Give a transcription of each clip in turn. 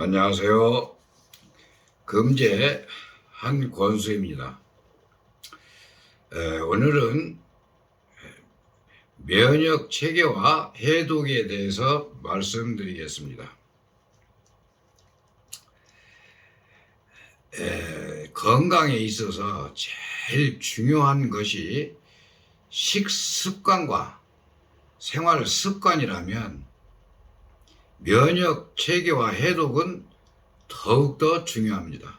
안녕하세요. 금제 한권수입니다. 오늘은 면역 체계와 해독에 대해서 말씀드리겠습니다. 건강에 있어서 제일 중요한 것이 식습관과 생활 습관이라면 면역 체계와 해독은 더욱더 중요합니다.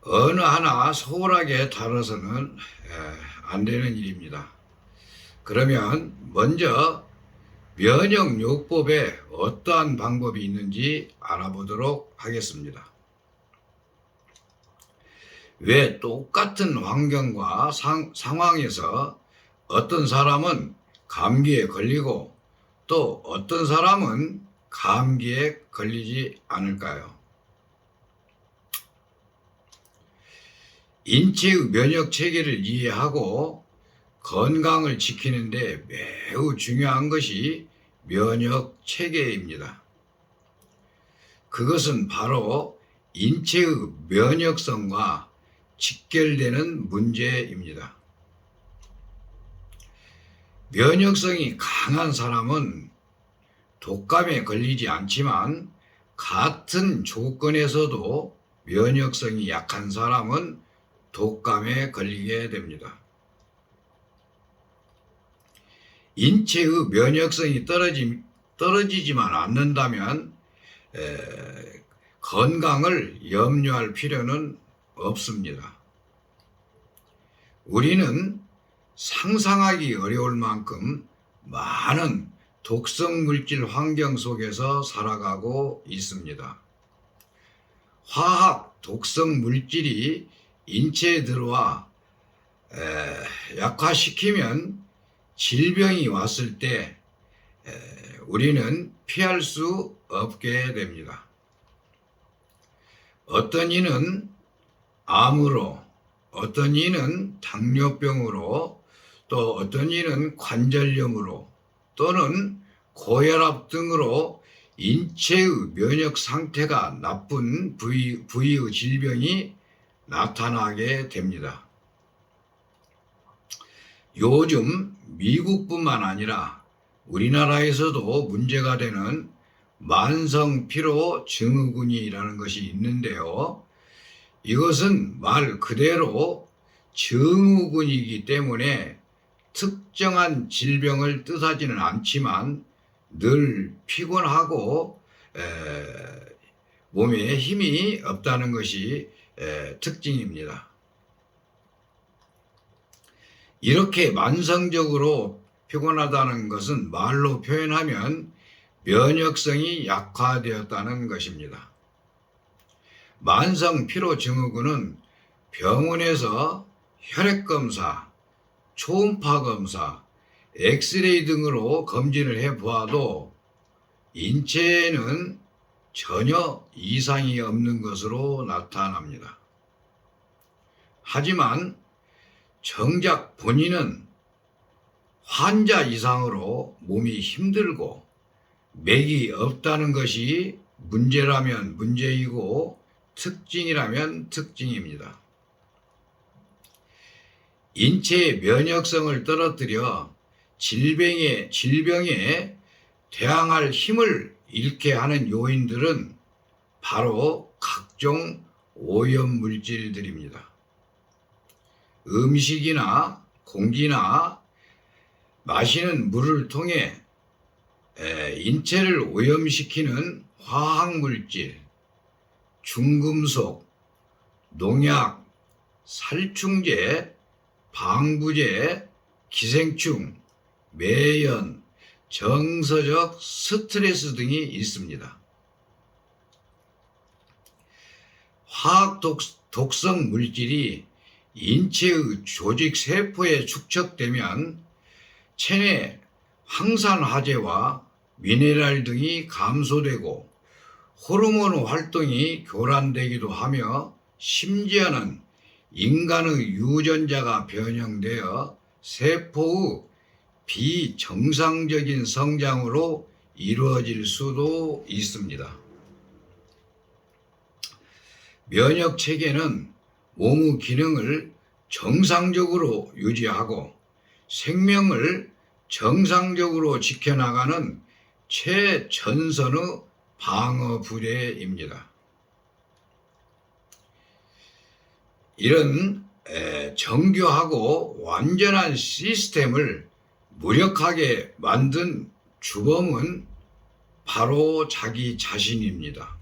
어느 하나 소홀하게 다뤄서는 안 되는 일입니다. 그러면 먼저 면역요법에 어떠한 방법이 있는지 알아보도록 하겠습니다. 왜 똑같은 환경과 상황에서 어떤 사람은 감기에 걸리고 또 어떤 사람은 감기에 걸리지 않을까요? 인체의 면역 체계를 이해하고 건강을 지키는 데 매우 중요한 것이 면역 체계입니다. 그것은 바로 인체의 면역성과 직결되는 문제입니다. 면역성이 강한 사람은 독감에 걸리지 않지만 같은 조건에서도 면역성이 약한 사람은 독감에 걸리게 됩니다. 인체의 면역성이 떨어지지만 않는다면 건강을 염려할 필요는 없습니다. 우리는 상상하기 어려울 만큼 많은 독성 물질 환경 속에서 살아가고 있습니다. 화학 독성 물질이 인체에 들어와 약화시키면 질병이 왔을 때 우리는 피할 수 없게 됩니다. 어떤 이는 암으로, 어떤 이는 당뇨병으로, 또 어떤 이는 관절염으로 또는 고혈압 등으로 인체의 면역 상태가 나쁜 부위의 질병이 나타나게 됩니다. 요즘 미국뿐만 아니라 우리나라에서도 문제가 되는 만성 피로 증후군이라는 것이 있는데요. 이것은 말 그대로 증후군이기 때문에 특정한 질병을 뜻하지는 않지만 늘 피곤하고 몸에 힘이 없다는 것이 특징입니다. 이렇게 만성적으로 피곤하다는 것은 말로 표현하면 면역성이 약화되었다는 것입니다. 만성 피로 증후군은 병원에서 혈액검사, 초음파 검사, 엑스레이 등으로 검진을 해보아도 인체에는 전혀 이상이 없는 것으로 나타납니다. 하지만 정작 본인은 환자 이상으로 몸이 힘들고 맥이 없다는 것이 문제라면 문제이고 특징이라면 특징입니다. 인체의 면역성을 떨어뜨려 질병에 대항할 힘을 잃게 하는 요인들은 바로 각종 오염 물질들입니다. 음식이나 공기나 마시는 물을 통해 인체를 오염시키는 화학물질, 중금속, 농약, 살충제, 방부제, 기생충, 매연, 정서적 스트레스 등이 있습니다. 화학 독성 물질이 인체의 조직 세포에 축적되면 체내 황산화제와 미네랄 등이 감소되고 호르몬 활동이 교란되기도 하며 심지어는 인간의 유전자가 변형되어 세포의 비정상적인 성장으로 이루어질 수도 있습니다. 면역 체계는 몸의 기능을 정상적으로 유지하고 생명을 정상적으로 지켜나가는 최전선의 방어 부대입니다. 이런 정교하고 완전한 시스템을 무력하게 만든 주범은 바로 자기 자신입니다.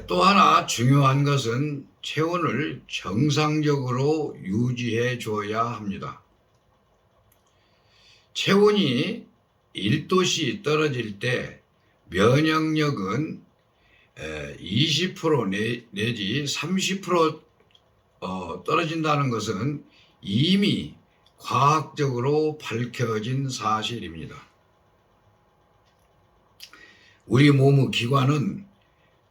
또 하나 중요한 것은 체온을 정상적으로 유지해 줘야 합니다. 체온이 1도씨 떨어질 때 면역력은 20% 내지 30% 떨어진다는 것은 이미 과학적으로 밝혀진 사실입니다. 우리 몸의 기관은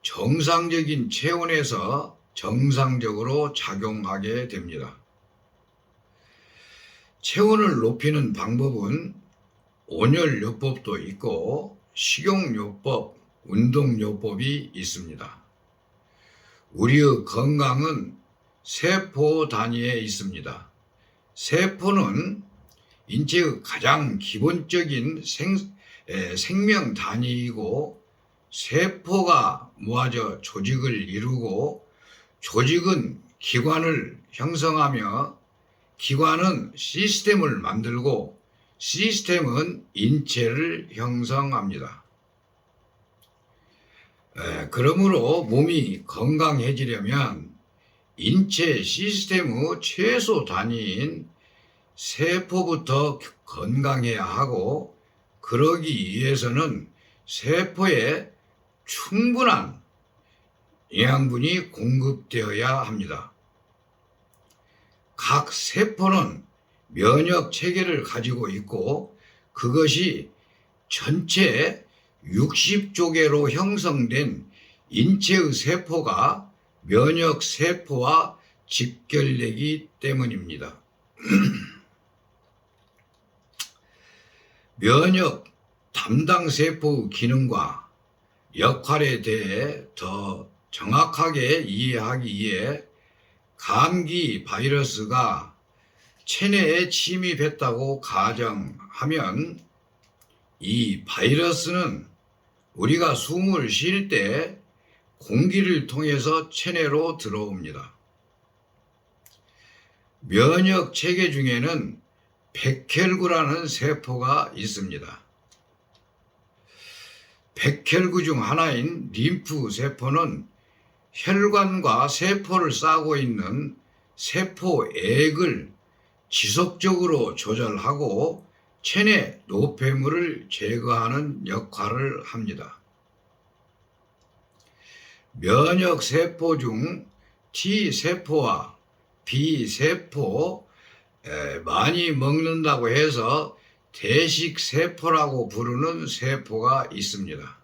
정상적인 체온에서 정상적으로 작용하게 됩니다. 체온을 높이는 방법은 온열요법도 있고 식용요법, 운동요법이 있습니다. 우리의 건강은 세포 단위에 있습니다. 세포는 인체의 가장 기본적인 생명 단위이고 세포가 모아져 조직을 이루고 조직은 기관을 형성하며 기관은 시스템을 만들고 시스템은 인체를 형성합니다. 그러므로 몸이 건강해지려면 인체 시스템의 최소 단위인 세포부터 건강해야 하고 그러기 위해서는 세포에 충분한 영양분이 공급되어야 합니다. 각 세포는 면역 체계를 가지고 있고 그것이 전체 60조개로 형성된 인체의 세포가 면역 세포와 직결되기 때문입니다. 면역 담당 세포의 기능과 역할에 대해 더 정확하게 이해하기 위해 감기 바이러스가 체내에 침입했다고 가정하면 이 바이러스는 우리가 숨을 쉴 때 공기를 통해서 체내로 들어옵니다. 면역 체계 중에는 백혈구라는 세포가 있습니다. 백혈구 중 하나인 림프 세포는 혈관과 세포를 싸고 있는 세포액을 지속적으로 조절하고 체내 노폐물을 제거하는 역할을 합니다. 면역 세포 중 T세포와 B세포 많이 먹는다고 해서 대식세포라고 부르는 세포가 있습니다.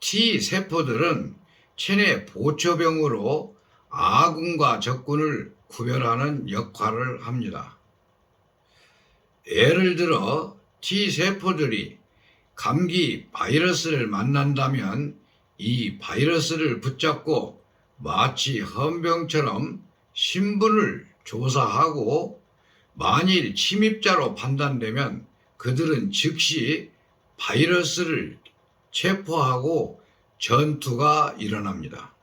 T세포들은 체내 보초병으로 아군과 적군을 구별하는 역할을 합니다. 예를 들어 T세포들이 감기 바이러스를 만난다면 이 바이러스를 붙잡고 마치 헌병처럼 신분을 조사하고 만일 침입자로 판단되면 그들은 즉시 바이러스를 체포하고 전투가 일어납니다.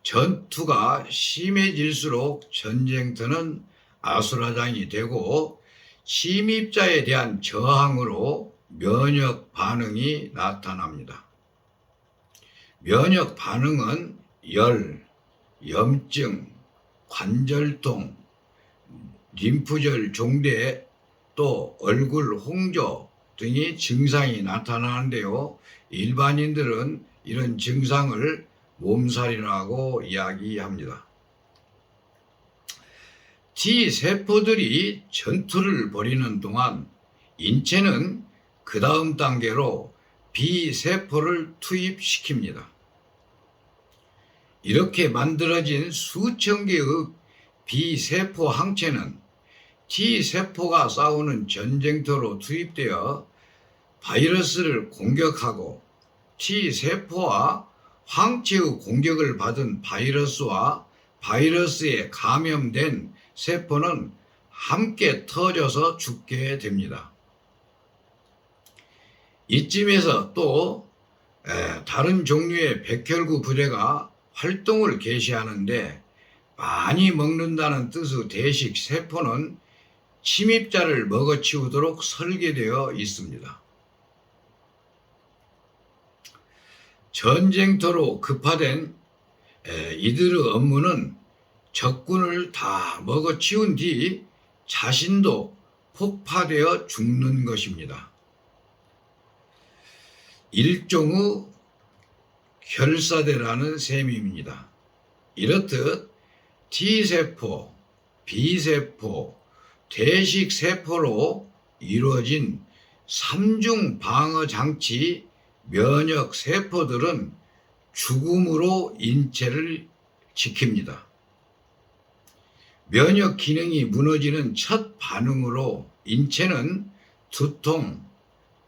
전투가 심해질수록 전쟁터는 아수라장이 되고 침입자에 대한 저항으로 면역 반응이 나타납니다. 면역 반응은 열, 염증, 관절통, 림프절 종대, 또 얼굴 홍조 등이 증상이 나타나는데요. 일반인들은 이런 증상을 몸살이라고 이야기합니다. T세포들이 전투를 벌이는 동안 인체는 그 다음 단계로 B세포를 투입시킵니다. 이렇게 만들어진 수천 개의 B세포 항체는 T세포가 싸우는 전쟁터로 투입되어 바이러스를 공격하고 T세포와 황체의 공격을 받은 바이러스와 바이러스에 감염된 세포는 함께 터져서 죽게 됩니다. 이쯤에서 또 다른 종류의 백혈구 부대가 활동을 개시하는데, 많이 먹는다는 뜻의 대식 세포는 침입자를 먹어치우도록 설계되어 있습니다. 전쟁터로 급파된 이들의 업무는 적군을 다 먹어치운 뒤 자신도 폭파되어 죽는 것입니다. 일종의 결사대라는 셈입니다. 이렇듯 T세포, B세포, 대식세포로 이루어진 3중 방어장치 면역세포들은 죽음으로 인체를 지킵니다. 면역 기능이 무너지는 첫 반응으로 인체는 두통,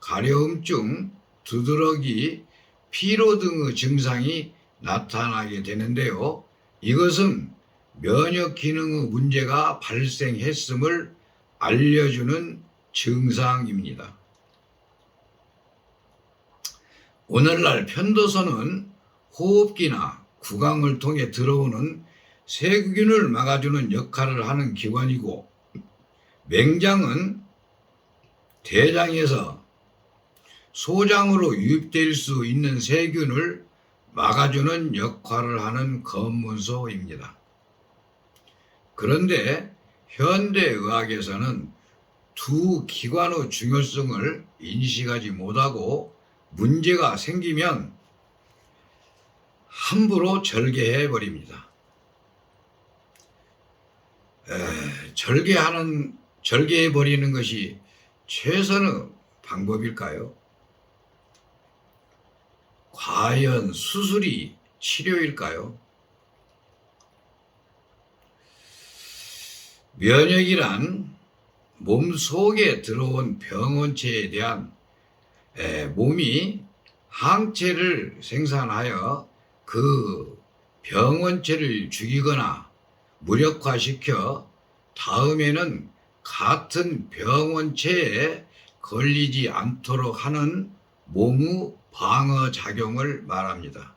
가려움증, 두드러기, 피로 등의 증상이 나타나게 되는데요. 이것은 면역 기능의 문제가 발생했음을 알려주는 증상입니다. 오늘날 편도선은 호흡기나 구강을 통해 들어오는 세균을 막아주는 역할을 하는 기관이고, 맹장은 대장에서 소장으로 유입될 수 있는 세균을 막아주는 역할을 하는 검문소입니다. 그런데 현대의학에서는 두 기관의 중요성을 인식하지 못하고 문제가 생기면 함부로 절개해 버립니다. 절개해 버리는 것이 최선의 방법일까요? 과연 수술이 치료일까요? 면역이란 몸 속에 들어온 병원체에 대한 몸이 항체를 생산하여 그 병원체를 죽이거나 무력화시켜 다음에는 같은 병원체에 걸리지 않도록 하는 몸의 방어작용을 말합니다.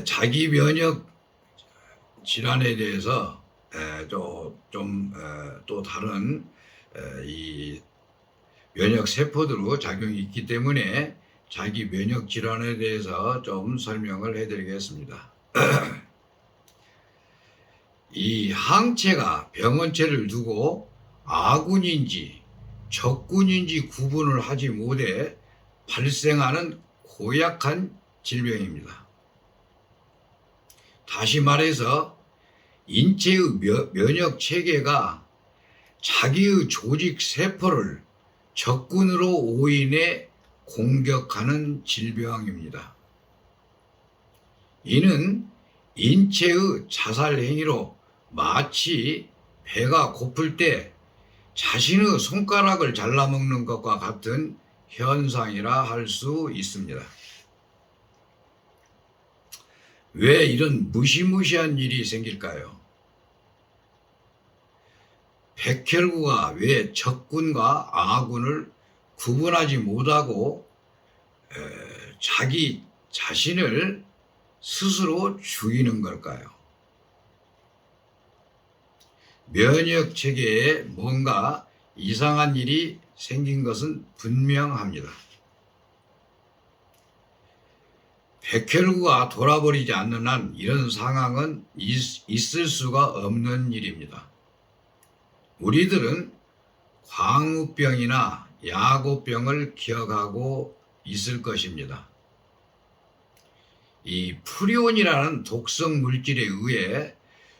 자기 면역 질환에 대해서 또 다른 이 면역 세포들의 작용이 있기 때문에 자기 면역 질환에 대해서 좀 설명을 해드리겠습니다. 이 항체가 병원체를 두고 아군인지 적군인지 구분을 하지 못해 발생하는 고약한 질병입니다. 다시 말해서 인체의 면역 체계가 자기의 조직 세포를 적군으로 오인해 공격하는 질병입니다. 이는 인체의 자살 행위로 마치 배가 고플 때 자신의 손가락을 잘라먹는 것과 같은 현상이라 할 수 있습니다. 왜 이런 무시무시한 일이 생길까요? 백혈구가 왜 적군과 아군을 구분하지 못하고 자기 자신을 스스로 죽이는 걸까요? 면역 체계에 뭔가 이상한 일이 생긴 것은 분명합니다. 백혈구가 돌아버리지 않는 한 이런 상황은 있을 수가 없는 일입니다. 우리들은 광우병이나 야구병을 기억하고 있을 것입니다. 이 프리온이라는 독성 물질에 의해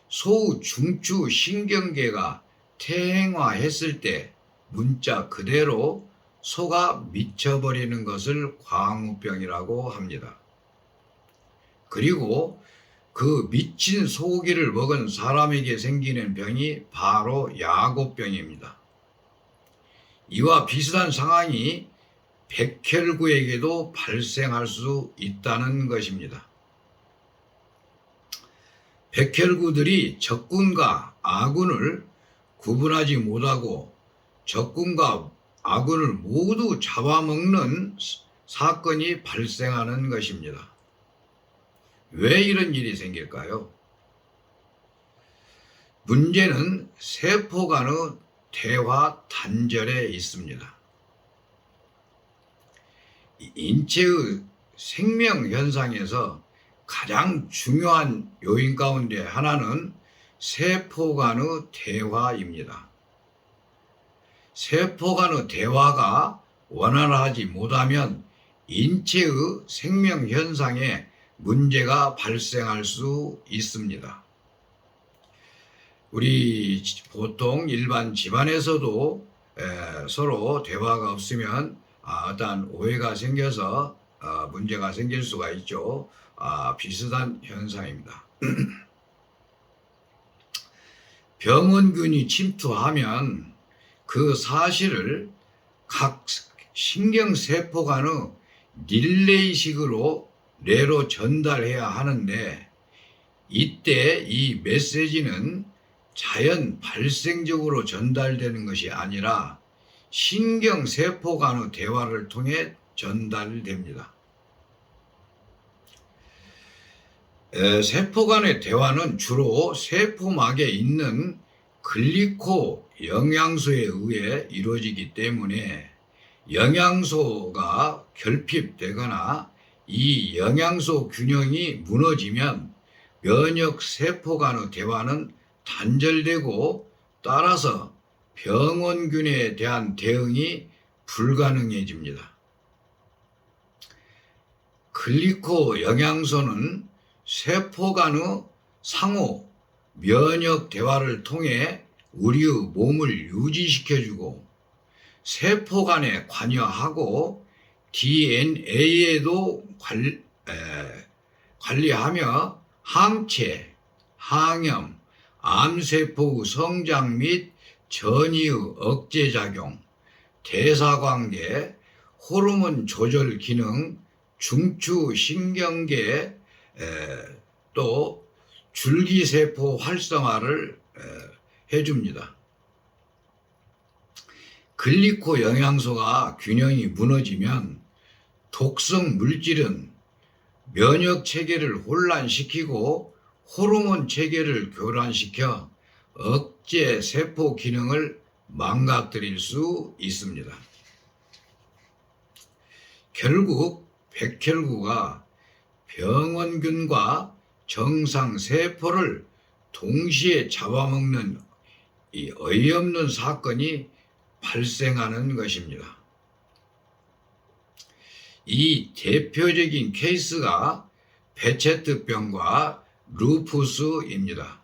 소의 중추 신경계가 퇴행화했을 때 문자 그대로 소가 미쳐버리는 것을 광우병이라고 합니다. 그리고 그 미친 소고기를 먹은 사람에게 생기는 병이 바로 야고병입니다. 이와 비슷한 상황이 백혈구에게도 발생할 수 있다는 것입니다. 백혈구들이 적군과 아군을 구분하지 못하고 적군과 아군을 모두 잡아먹는 사건이 발생하는 것입니다. 왜 이런 일이 생길까요? 문제는 세포 간의 대화 단절에 있습니다. 인체의 생명 현상에서 가장 중요한 요인 가운데 하나는 세포 간의 대화입니다. 세포 간의 대화가 원활하지 못하면 인체의 생명 현상에 문제가 발생할 수 있습니다. 우리 보통 일반 집안에서도 서로 대화가 없으면 어떠한 오해가 생겨서 문제가 생길 수가 있죠. 비슷한 현상입니다. 병원균이 침투하면 그 사실을 각 신경세포 간의 릴레이식으로 뇌로 전달해야 하는데 이때 이 메시지는 자연 발생적으로 전달되는 것이 아니라 신경세포 간의 대화를 통해 전달됩니다. 세포 간의 대화는 주로 세포막에 있는 글리코 영양소에 의해 이루어지기 때문에 영양소가 결핍되거나 이 영양소 균형이 무너지면 면역 세포 간의 대화는 단절되고 따라서 병원균에 대한 대응이 불가능해집니다. 글리코 영양소는 세포 간의 상호 면역 대화를 통해 우리의 몸을 유지시켜주고 세포 간에 관여하고 DNA에도 관리하며 항체, 항염, 암세포의 성장 및 전이의 억제작용, 대사관계, 호르몬 조절 기능, 중추신경계, 또 줄기세포 활성화를 해줍니다. 글리코 영양소가 균형이 무너지면 독성 물질은 면역 체계를 혼란시키고 호르몬 체계를 교란시켜 억제 세포 기능을 망가뜨릴 수 있습니다. 결국 백혈구가 병원균과 정상 세포를 동시에 잡아먹는 이 어이없는 사건이 발생하는 것입니다. 이 대표적인 케이스가 베체트병과 루푸스입니다.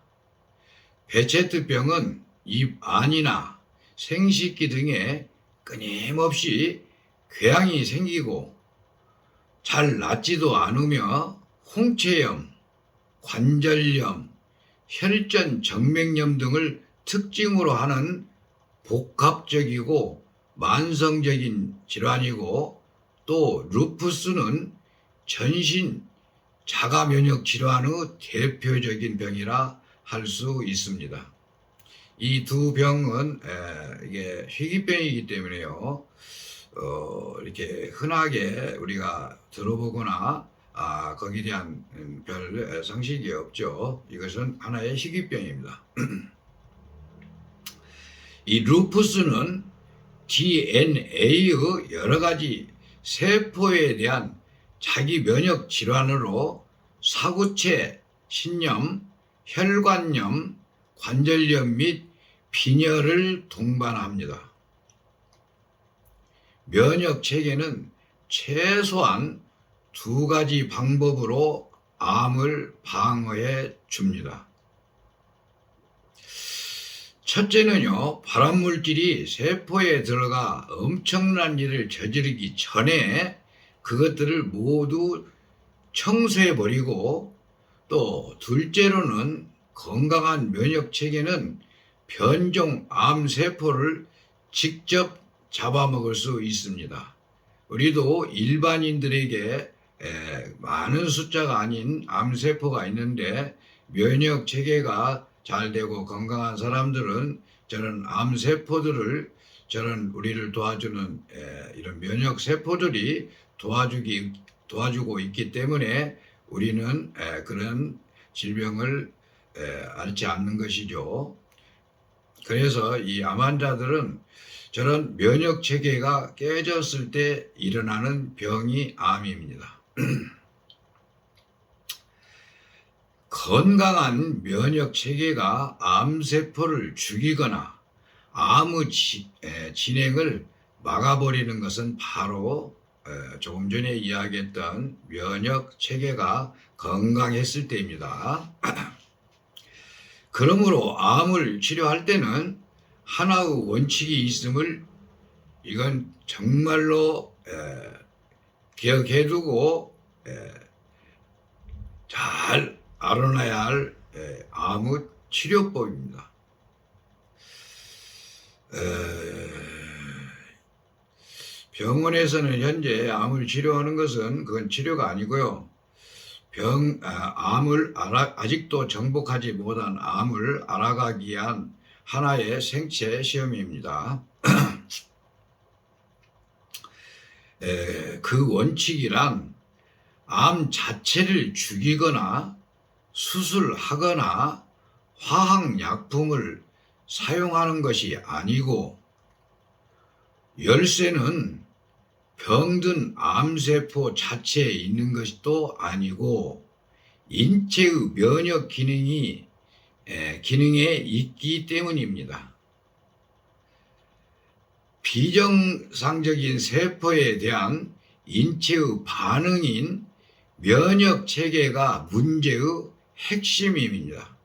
베체트병은 입 안이나 생식기 등에 끊임없이 궤양이 생기고 잘 낫지도 않으며 홍채염, 관절염, 혈전 정맥염 등을 특징으로 하는 복합적이고 만성적인 질환이고 또 루푸스는 전신 자가면역 질환의 대표적인 병이라 할 수 있습니다. 이 두 병은 이게 희귀병이기 때문에요. 이렇게 흔하게 우리가 들어보거나 거기에 대한 별 상식이 없죠. 이것은 하나의 희귀병입니다. 이 루푸스는 DNA의 여러 가지 세포에 대한 자기 면역 질환으로 사구체, 신염, 혈관염, 관절염 및 빈혈을 동반합니다. 면역 체계는 최소한 두 가지 방법으로 암을 방어해 줍니다. 첫째는요, 발암물질이 세포에 들어가 엄청난 일을 저지르기 전에 그것들을 모두 청소해버리고 또 둘째로는 건강한 면역 체계는 변종 암세포를 직접 잡아먹을 수 있습니다. 우리도 일반인들에게 많은 숫자가 아닌 암세포가 있는데 면역 체계가 잘 되고 건강한 사람들은 저런 암세포들을 저런 우리를 도와주는 이런 면역 세포들이 도와주고 있기 때문에 우리는 그런 질병을 앓지 않는 것이죠. 그래서 이 암 환자들은 저런 면역 체계가 깨졌을 때 일어나는 병이 암입니다. 건강한 면역 체계가 암세포를 죽이거나 암의 진행을 막아버리는 것은 바로 조금 전에 이야기했던 면역 체계가 건강했을 때입니다. 그러므로 암을 치료할 때는 하나의 원칙이 있음을 이건 정말로 기억해두고 잘 알아놔야 할 암의 치료법입니다. 병원에서는 현재 암을 치료하는 것은 그건 치료가 아니고요. 암을 아직도 정복하지 못한 암을 알아가기 위한 하나의 생체 시험입니다. 그 원칙이란 암 자체를 죽이거나 수술하거나 화학약품을 사용하는 것이 아니고 열쇠는 병든 암세포 자체에 있는 것도 아니고 인체의 면역 기능에 있기 때문입니다. 비정상적인 세포에 대한 인체의 반응인 면역 체계가 문제의 핵심입니다.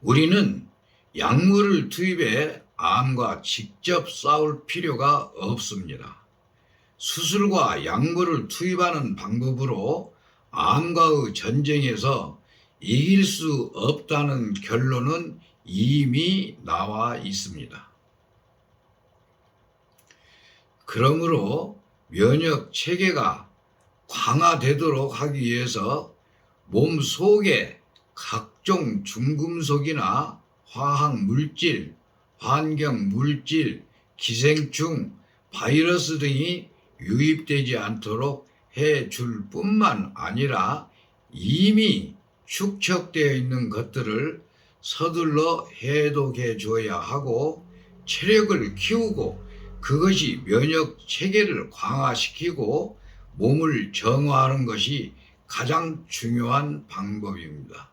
우리는 약물을 투입해 암과 직접 싸울 필요가 없습니다. 수술과 약물을 투입하는 방법으로 암과의 전쟁에서 이길 수 없다는 결론은 이미 나와 있습니다. 그러므로 면역 체계가 강화되도록 하기 위해서 몸 속에 각종 중금속이나 화학물질, 환경물질, 기생충, 바이러스 등이 유입되지 않도록 해줄 뿐만 아니라 이미 축적되어 있는 것들을 서둘러 해독해 줘야 하고 체력을 키우고 그것이 면역 체계를 강화시키고 몸을 정화하는 것이 가장 중요한 방법입니다.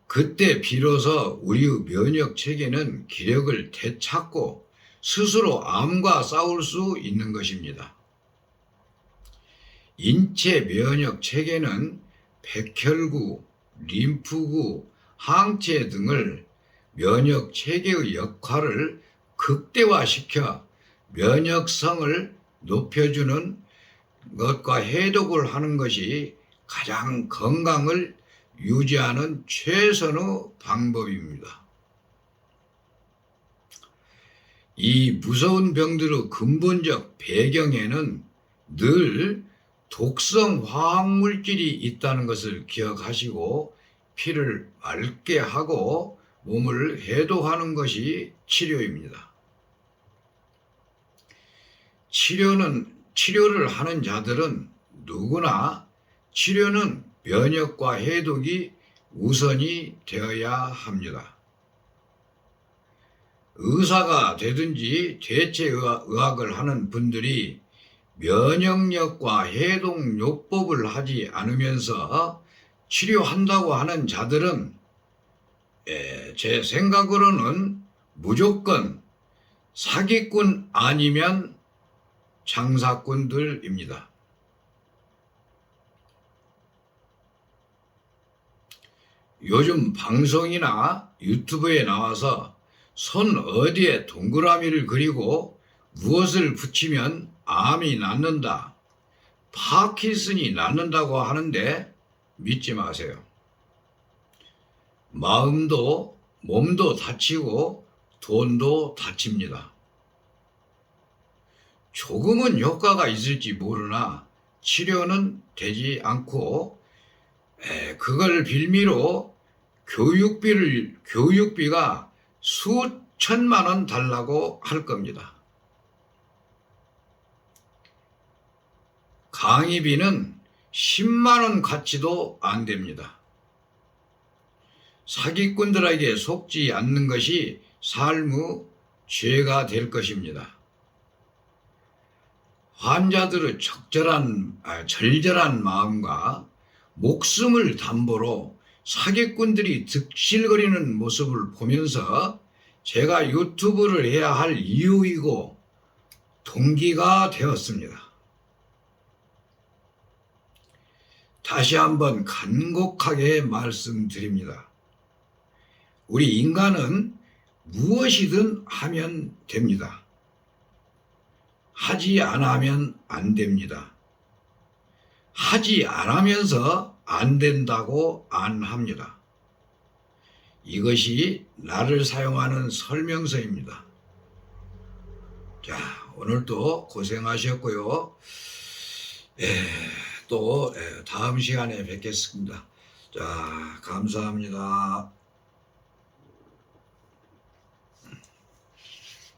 그때 비로소 우리의 면역 체계는 기력을 되찾고 스스로 암과 싸울 수 있는 것입니다. 인체 면역 체계는 백혈구, 림프구, 항체 등을 면역 체계의 역할을 극대화시켜 면역성을 높여주는 것과 해독을 하는 것이 가장 건강을 유지하는 최선의 방법입니다. 이 무서운 병들의 근본적 배경에는 늘 독성 화학물질이 있다는 것을 기억하시고 피를 맑게 하고 몸을 해독하는 것이 치료입니다. 치료를 하는 자들은 누구나 치료는 면역과 해독이 우선이 되어야 합니다. 의사가 되든지 대체의학을 하는 분들이 면역력과 해독요법을 하지 않으면서 치료한다고 하는 자들은 제 생각으로는 무조건 사기꾼 아니면 장사꾼들입니다. 요즘 방송이나 유튜브에 나와서 손 어디에 동그라미를 그리고 무엇을 붙이면 암이 낫는다, 파킨슨이 낫는다고 하는데 믿지 마세요. 마음도 몸도 다치고 돈도 다칩니다. 조금은 효과가 있을지 모르나 치료는 되지 않고 그걸 빌미로 교육비가 수천만 원 달라고 할 겁니다. 강의비는 10만 원 가치도 안 됩니다. 사기꾼들에게 속지 않는 것이 삶의 죄가 될 것입니다. 환자들의 절절한 마음과 목숨을 담보로 사기꾼들이 득실거리는 모습을 보면서 제가 유튜브를 해야 할 이유이고 동기가 되었습니다. 다시 한번 간곡하게 말씀드립니다. 우리 인간은 무엇이든 하면 됩니다. 하지 않으면 안 됩니다. 하지 않으면서 안 된다고 안 합니다. 이것이 나를 사용하는 설명서입니다. 자, 오늘도 고생하셨고요. 또 다음 시간에 뵙겠습니다. 자, 감사합니다.